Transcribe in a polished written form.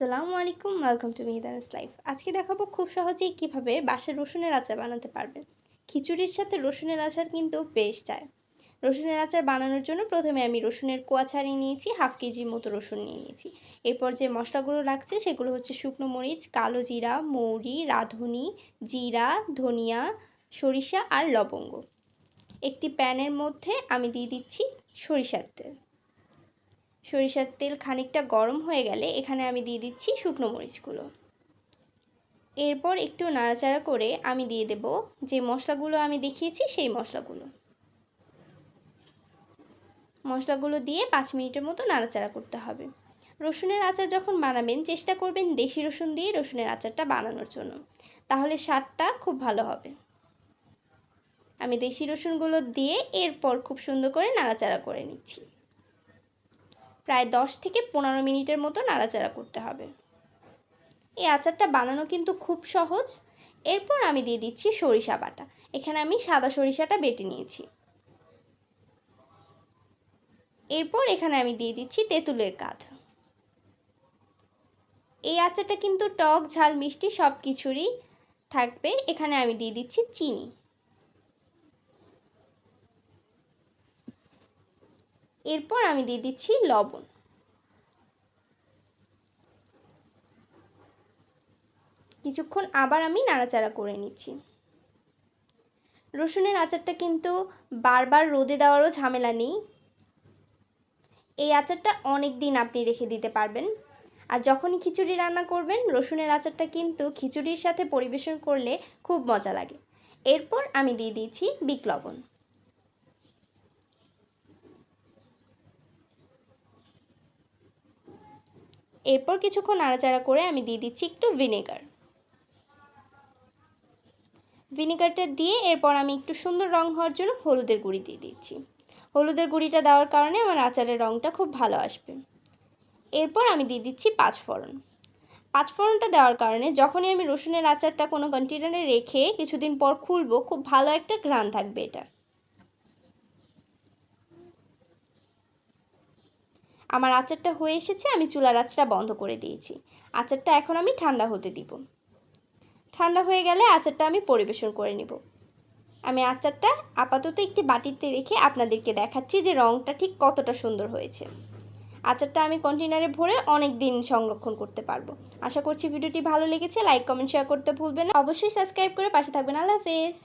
আসসালামু আলাইকুম, welcome to মিহিদানাস life. আজকে দেখাবো খুব সহজেই কিভাবে বাসায় রসুনের আচার বানাতে পারবেন। খিচুড়ির সাথে রসুনের আচার কিন্তু বেশ যায়। রসুনের আচার বানানোর জন্য প্রথমে আমি রসুনের কোয়া ছাড়িয়ে নিয়েছি, হাফ কেজির মতো রসুন নিয়ে নিয়েছি। এরপর যে মশলাগুলো লাগছে সেগুলো হচ্ছে শুকনো মরিচ, কালো জিরা, মৌরি, রাঁধুনি, জিরা, ধনিয়া, সরিষা আর লবঙ্গ। একটি প্যানের মধ্যে আমি দিয়ে দিচ্ছি সরিষার তেল। সরিষার তেল খানিকটা গরম হয়ে গেলে এখানে আমি দিয়ে দিচ্ছি শুকনো মরিচগুলো। এরপর একটু নাড়াচাড়া করে আমি দিয়ে দেব যে মশলাগুলো আমি দেখিয়েছি সেই মশলাগুলো দিয়ে 5 মিনিটের মতো নাড়াচাড়া করতে হবে। রসুনের আচার যখন বানাবেন চেষ্টা করবেন দেশি রসুন দিয়ে রসুনের আচারটা বানানোর জন্য, তাহলে স্বাদটা খুব ভালো হবে। আমি দেশি রসুনগুলো দিয়ে এরপর খুব সুন্দর করে নাড়াচাড়া করে নিচ্ছি। প্রায় 10 থেকে 15 মিনিটের মতো নাড়াচাড়া করতে হবে। এই আচারটা বানানো কিন্তু খুব সহজ। এরপর আমি দিয়ে দিচ্ছি সরিষা বাটা। এখানে আমি সাদা সরিষাটা বেটে নিয়েছি। এরপর এখানে আমি দিয়ে দিচ্ছি তেঁতুলের কাঁধ। এই আচারটা কিন্তু টক ঝাল মিষ্টি সব কিছুরই থাকবে। এখানে আমি দিয়ে দিচ্ছি চিনি। এরপর আমি দিয়ে দিচ্ছি লবণ। কিছুক্ষণ আবার আমি নাড়াচাড়া করে নিচ্ছি। রসুনের আচারটা কিন্তু বারবার রোদে দেওয়ারও ঝামেলা নেই। এই আচারটা অনেক দিন আপনি রেখে দিতে পারবেন। আর যখনই খিচুড়ি রান্না করবেন রসুনের আচারটা কিন্তু খিচুড়ির সাথে পরিবেশন করলে খুব মজা লাগে। এরপর আমি দিয়ে দিয়েছি বিট লবণ। এরপর কিছুক্ষণ নাড়াচাড়া করে আমি দিয়ে দিচ্ছি একটু ভিনেগার। ভিনেগারটা দিয়ে এরপর আমি একটু সুন্দর রং হওয়ার জন্য হলুদের গুঁড়ি দিয়ে দিচ্ছি। হলুদের গুঁড়িটা দেওয়ার কারণে আমার আচারের রংটা খুব ভালো আসবে। এরপর আমি দিয়ে দিচ্ছি পাঁচফোড়ন। পাঁচফোড়নটা দেওয়ার কারণে যখনই আমি রসুনের আচারটা কোনো কন্টেনারে রেখে কিছুদিন পর খুলবো খুব ভালো একটা ঘ্রাণ থাকবে এটা। আমার আচারটা হয়ে এসেছে, আমি চুলার আঁচটা বন্ধ করে দিয়েছি। আচারটা এখন আমি ঠান্ডা হতে দিব। ঠান্ডা হয়ে গেলে আচারটা আমি পরিবেশন করে নিব। আমি আচারটা আপাতত একটি বাটিতে রেখে আপনাদেরকে দেখাচ্ছি যে রঙটা ঠিক কতটা সুন্দর হয়েছে। আচারটা আমি কন্টেনারে ভরে অনেক দিন সংরক্ষণ করতে পারবো। আশা করছি ভিডিওটি ভালো লেগেছে। লাইক কমেন্ট শেয়ার করতে ভুলবেন না। অবশ্যই সাবস্ক্রাইব করে পাশে থাকবেন। আল্লাহ হাফেজ।